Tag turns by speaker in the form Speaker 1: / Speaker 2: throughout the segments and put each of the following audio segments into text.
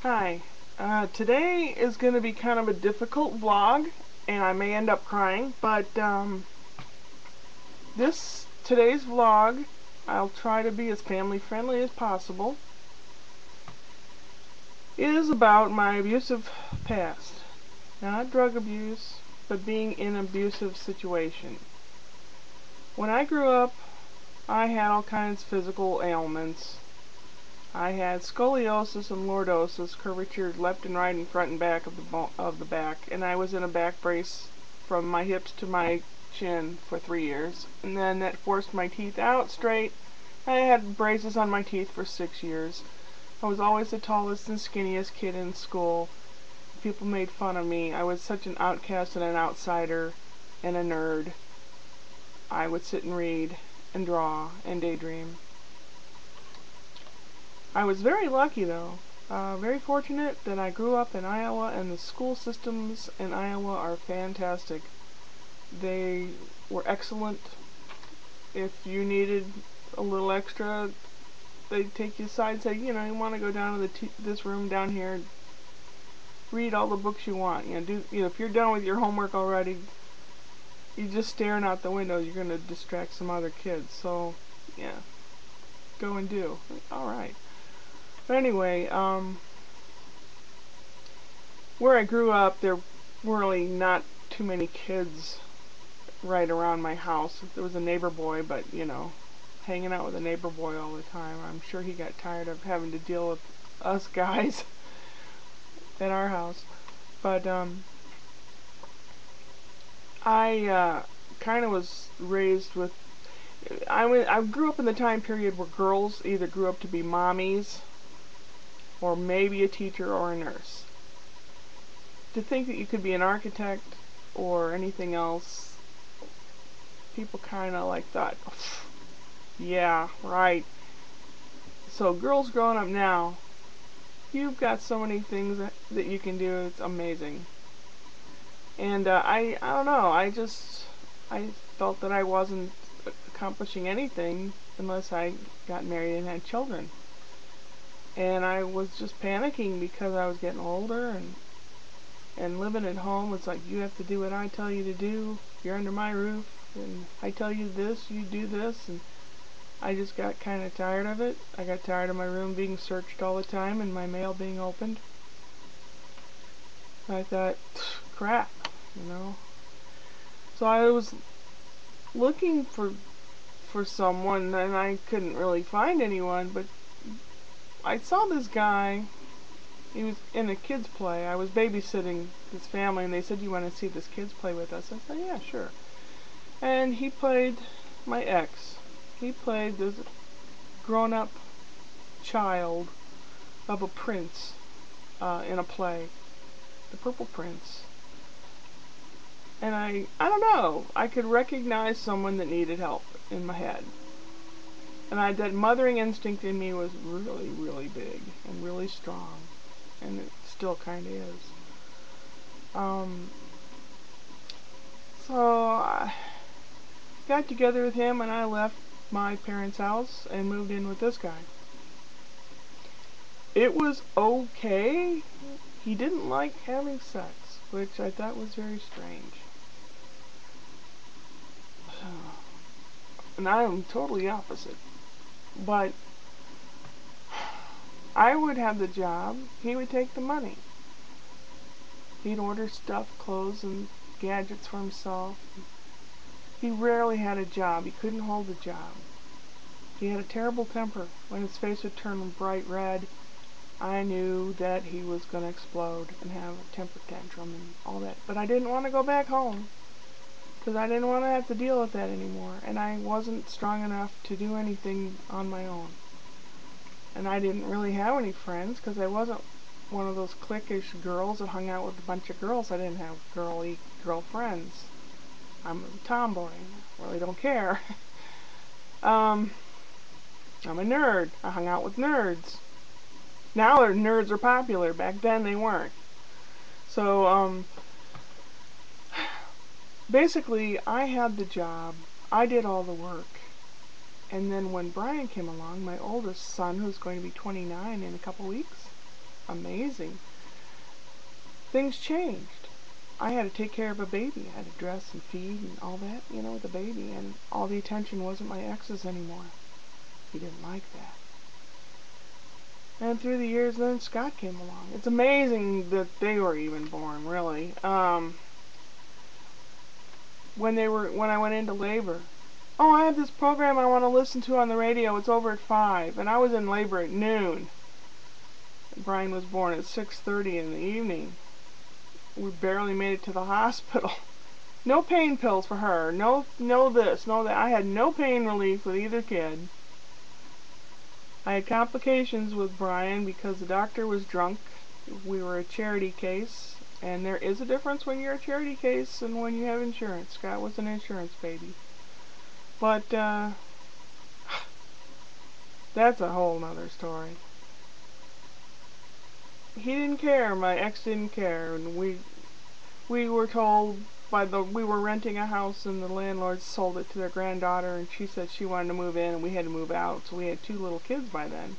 Speaker 1: Hi. Today is going to be kind of a difficult vlog, and I may end up crying, but today's vlog, I'll try to be as family friendly as possible, is about my abusive past. Not drug abuse, but being in an abusive situation. When I grew up, I had all kinds of physical ailments. I had scoliosis and lordosis, curvature left and right and front and back of the back, and I was in a back brace from my hips to my chin for 3 years, and then that forced my teeth out straight. I had braces on my teeth for 6 years. I was always the tallest and skinniest kid in school. People made fun of me. I was such an outcast and an outsider and a nerd. I would sit and read and draw and daydream. I was very lucky, though, very fortunate that I grew up in Iowa, and the school systems in Iowa are fantastic. They were excellent. If you needed a little extra, they'd take you aside and say, you want to go down to this room down here, read all the books you want. If you're done with your homework already, you're just staring out the window, you're going to distract some other kids. So, yeah, go and do. All right. But anyway, where I grew up, there were really not too many kids right around my house. There was a neighbor boy, but, hanging out with a neighbor boy all the time. I'm sure he got tired of having to deal with us guys at our house. But, I kind of was raised with... I grew up in the time period where girls either grew up to be mommies or maybe a teacher or a nurse. To think that you could be an architect or anything else, people kind of thought, yeah, right. So girls growing up now, you've got so many things that you can do. It's amazing. And I don't know. I felt that I wasn't accomplishing anything unless I got married and had children. And I was just panicking because I was getting older, and living at home was like, you have to do what I tell you to do. You're under my roof, and I tell you this, you do this. And I just got kind of tired of it. I got tired of my room being searched all the time and my mail being opened. I thought, crap, So I was looking for someone, and I couldn't really find anyone, but I saw this guy. He was in a kids play. I was babysitting this family, and they said, you want to see this kids play with us? I said, yeah, sure. And he played my ex. He played this grown-up child of a prince in a play, The Purple Prince. And I don't know, I could recognize someone that needed help in my head. And that mothering instinct in me was really, really big and really strong. And it still kind of is. So I got together with him, and I left my parents' house and moved in with this guy. It was okay. He didn't like having sex, which I thought was very strange. And I am totally opposite. But I would have the job, he would take the money. He'd order stuff, clothes, and gadgets for himself. He rarely had a job. He couldn't hold a job. He had a terrible temper. When his face would turn bright red, I knew that he was going to explode and have a temper tantrum and all that. But I didn't want to go back home, because I didn't want to have to deal with that anymore. And I wasn't strong enough to do anything on my own. And I didn't really have any friends, because I wasn't one of those cliquish girls that hung out with a bunch of girls. I didn't have girlfriends. I'm a tomboy. I really don't care. I'm a nerd. I hung out with nerds. Now nerds are popular. Back then they weren't. So, basically, I had the job. I did all the work. And then when Brian came along, my oldest son, who's going to be 29 in a couple weeks, amazing. Things changed. I had to take care of a baby. I had to dress and feed and all that, the baby. And all the attention wasn't my ex's anymore. He didn't like that. And through the years, then Scott came along. It's amazing that they were even born, really. When I went into labor, oh, I have this program I want to listen to on the radio. It's over at 5, and I was in labor at noon. Brian was born at 6:30 in the evening. We barely made it to the hospital. No pain pills for her. No this, no that. I had no pain relief with either kid. I had complications with Brian because the doctor was drunk. We were a charity case, and there is a difference when you're a charity case and when you have insurance. Scott was an insurance baby. But that's a whole nother story. He didn't care. My ex didn't care, and we were told we were renting a house, and the landlord sold it to their granddaughter, and she said she wanted to move in, and we had to move out. So we had 2 little kids by then.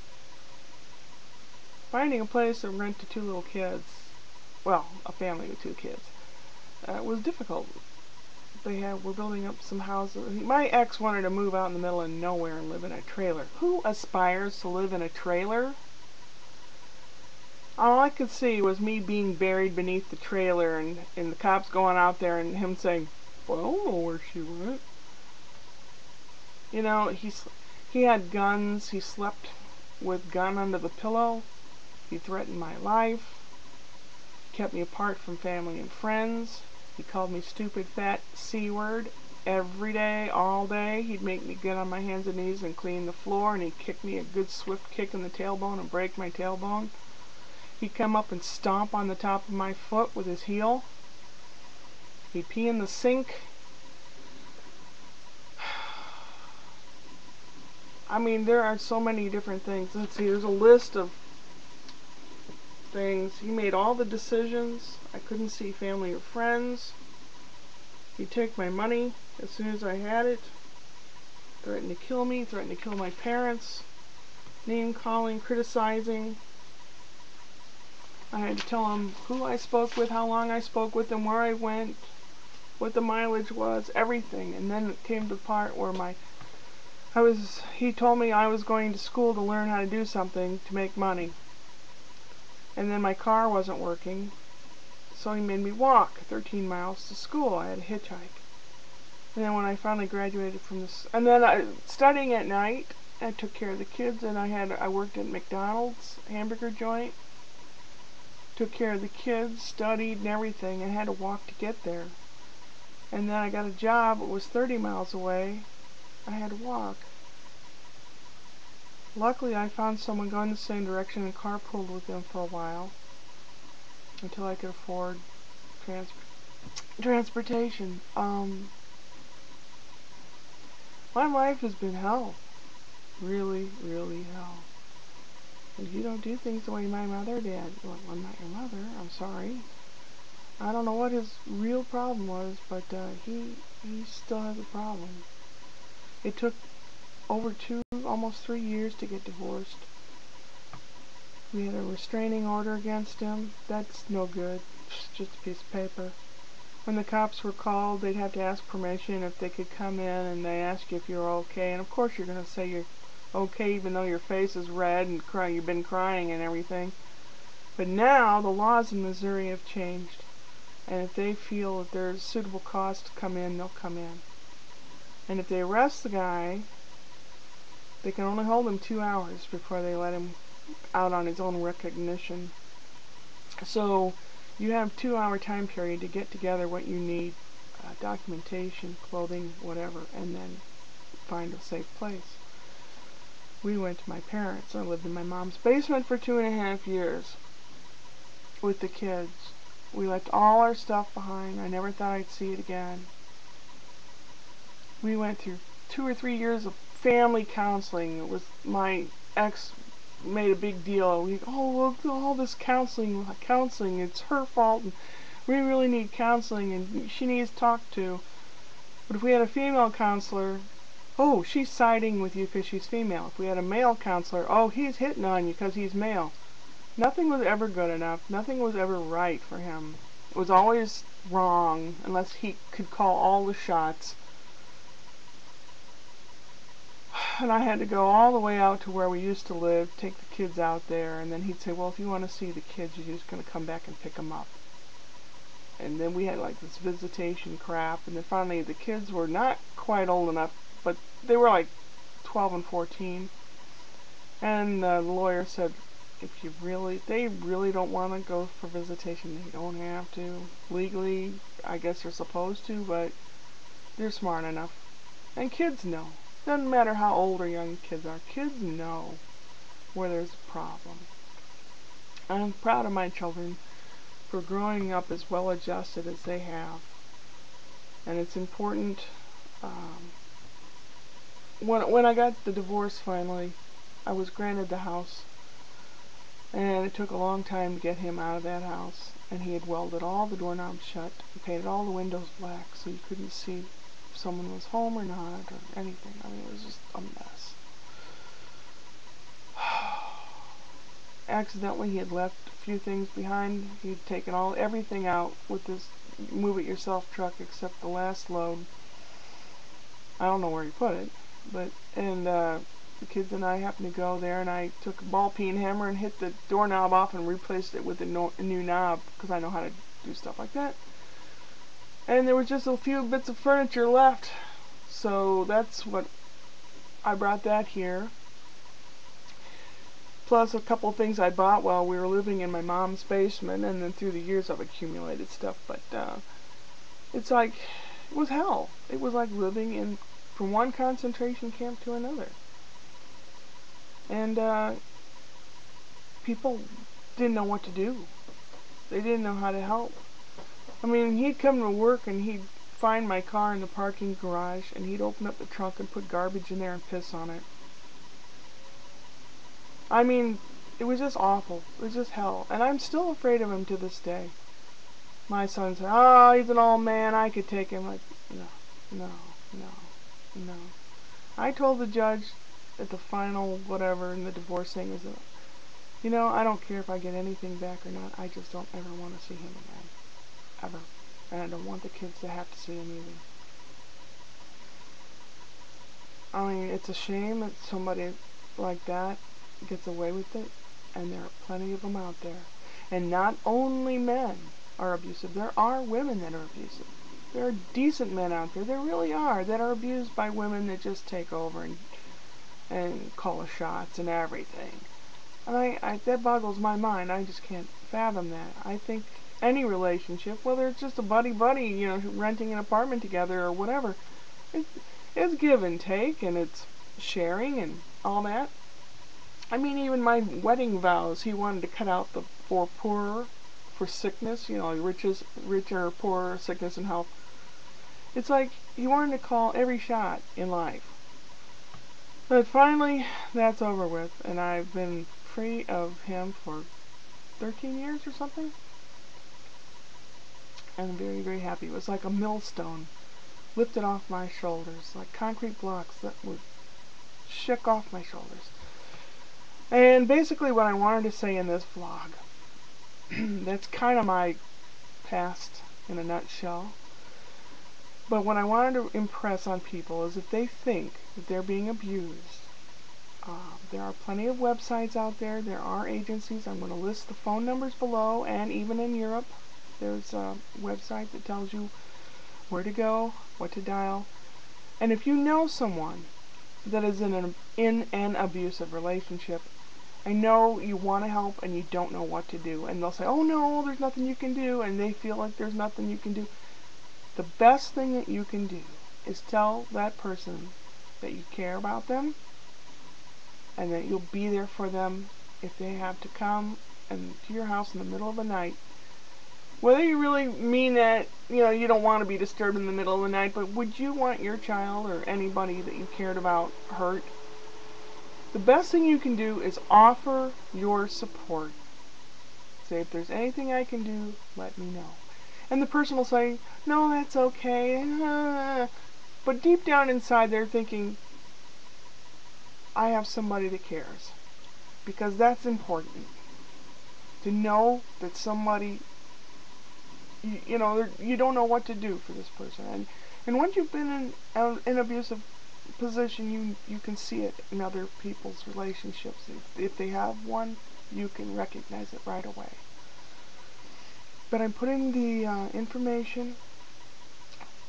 Speaker 1: Finding a place to rent to 2 little kids, well, a family with 2 kids, was difficult. We're building up some houses. My ex wanted to move out in the middle of nowhere and live in a trailer. Who aspires to live in a trailer? All I could see was me being buried beneath the trailer, and the cops going out there and him saying, well, I don't know where she went. He had guns. He slept with gun under the pillow. He threatened my life. He kept me apart from family and friends. He called me stupid, fat, C-word every day, all day. He'd make me get on my hands and knees and clean the floor, and he'd kick me a good swift kick in the tailbone and break my tailbone. He'd come up and stomp on the top of my foot with his heel. He'd pee in the sink. I mean, there are so many different things. Let's see, there's a list of things. He made all the decisions. I couldn't see family or friends. He'd take my money as soon as I had it. Threatened to kill me, threatened to kill my parents. Name calling, criticizing. I had to tell him who I spoke with, how long I spoke with him, where I went, what the mileage was, everything. And then it came to the part where he told me I was going to school to learn how to do something to make money. And then my car wasn't working, so he made me walk 13 miles to school. I had to hitchhike. And then when I finally graduated from this, and then studying at night, I took care of the kids, and I worked at McDonald's hamburger joint. Took care of the kids, studied and everything, and had to walk to get there. And then I got a job. It was 30 miles away. I had to walk. Luckily, I found someone going the same direction and carpooled with them for a while until I could afford transportation. My life has been hell. Really, really hell. And you don't do things the way my mother did. Well, I'm not your mother. I'm sorry. I don't know what his real problem was, but he still has a problem. It took over almost 3 years to get divorced. We had a restraining order against him. That's no good. It's just a piece of paper. When the cops were called, they'd have to ask permission if they could come in, and they ask you if you're okay. And of course you're going to say you're okay even though your face is red and you've been crying and everything. But now the laws in Missouri have changed, and if they feel that there's suitable cause to come in, they'll come in. And if they arrest the guy, they can only hold him 2 hours before they let him out on his own recognition. So you have a 2-hour time period to get together what you need, documentation, clothing, whatever, and then find a safe place. We went to my parents. I lived in my mom's basement for 2.5 years with the kids. We left all our stuff behind. I never thought I'd see it again. We went through 2 or 3 years of family counseling. It was my ex made a big deal. All this counseling, it's her fault, and we really need counseling, and she needs talked to. But if we had a female counselor, oh, she's siding with you because she's female. If we had a male counselor, oh, he's hitting on you because he's male. Nothing was ever good enough. Nothing was ever right for him. It was always wrong unless he could call all the shots. And I had to go all the way out to where we used to live, take the kids out there, and then he'd say, well, if you want to see the kids, you're just going to come back and pick them up. And then we had like this visitation crap, and then finally the kids were not quite old enough, but they were like 12 and 14. And the lawyer said, if they really don't want to go for visitation, they don't have to. Legally, I guess they're supposed to, but they're smart enough. And kids know. Doesn't matter how old or young kids are. Kids know where there's a problem. I'm proud of my children for growing up as well adjusted as they have. And it's important. When I got the divorce finally, I was granted the house. And it took a long time to get him out of that house. And he had welded all the doorknobs shut and painted all the windows black so you couldn't see if someone was home or not or anything. I mean, it was just a mess. Accidentally, he had left a few things behind. He'd taken everything out with this move-it-yourself truck except the last load. I don't know where he put it, and the kids and I happened to go there, and I took a ball-peen hammer and hit the doorknob off and replaced it with a new knob, because I know how to do stuff like that. And there was just a few bits of furniture left, so that's what I brought that here. Plus a couple of things I bought while we were living in my mom's basement, and then through the years I've accumulated stuff, but it's like, it was hell. It was like living from one concentration camp to another. And people didn't know what to do. They didn't know how to help. I mean, he'd come to work and he'd find my car in the parking garage and he'd open up the trunk and put garbage in there and piss on it. I mean, it was just awful. It was just hell. And I'm still afraid of him to this day. My son said, oh, he's an old man, I could take him. Like, no. I told the judge at the final whatever in the divorce thing is that, I don't care if I get anything back or not. I just don't ever want to see him again. Ever. And I don't want the kids to have to see him either. I mean, it's a shame that somebody like that gets away with it, and there are plenty of them out there. And not only men are abusive, there are women that are abusive. There are decent men out there, there really are, that are abused by women that just take over and call the shots and everything. And that boggles my mind. I just can't fathom that. I think any relationship, whether it's just a buddy-buddy, renting an apartment together or whatever, it's give and take, and it's sharing and all that. I mean, even my wedding vows, he wanted to cut out the for poorer, for sickness, richer, poorer, sickness and health. It's like he wanted to call every shot in life. But finally, that's over with, and I've been free of him for 13 years or something. And I'm very, very happy. It was like a millstone lifted off my shoulders, like concrete blocks that would shook off my shoulders. And basically what I wanted to say in this vlog, that's kind of my past in a nutshell. But what I wanted to impress on people is if they think that they're being abused, there are plenty of websites out there. There are agencies. I'm going to list the phone numbers below, and even in Europe, there's a website that tells you where to go, what to dial. And if you know someone that is in an abusive relationship, I know you want to help and you don't know what to do. And they'll say, oh no, there's nothing you can do. And they feel like there's nothing you can do. The best thing that you can do is tell that person that you care about them and that you'll be there for them if they have to come to your house in the middle of the night. Whether you really mean that, you don't want to be disturbed in the middle of the night, but would you want your child or anybody that you cared about hurt? The best thing you can do is offer your support. Say, if there's anything I can do, let me know. And the person will say, no, that's okay. But deep down inside, they're thinking, I have somebody that cares. Because that's important. to know that somebody, you know, you don't know what to do for this person. And once you've been in an abusive position, you can see it in other people's relationships. If they have one, you can recognize it right away. But I'm putting the information,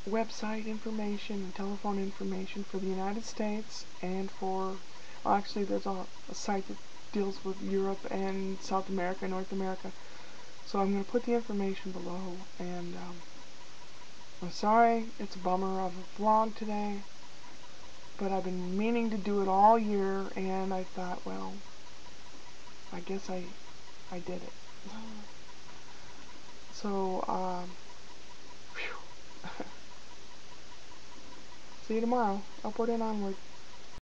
Speaker 1: website information, and telephone information for the United States and for, well, actually there's a site that deals with Europe and South America, North America. So I'm going to put the information below, and I'm sorry, it's a bummer of a vlog today, but I've been meaning to do it all year, and I thought, well, I guess I did it. So, see you tomorrow. Upward and onward.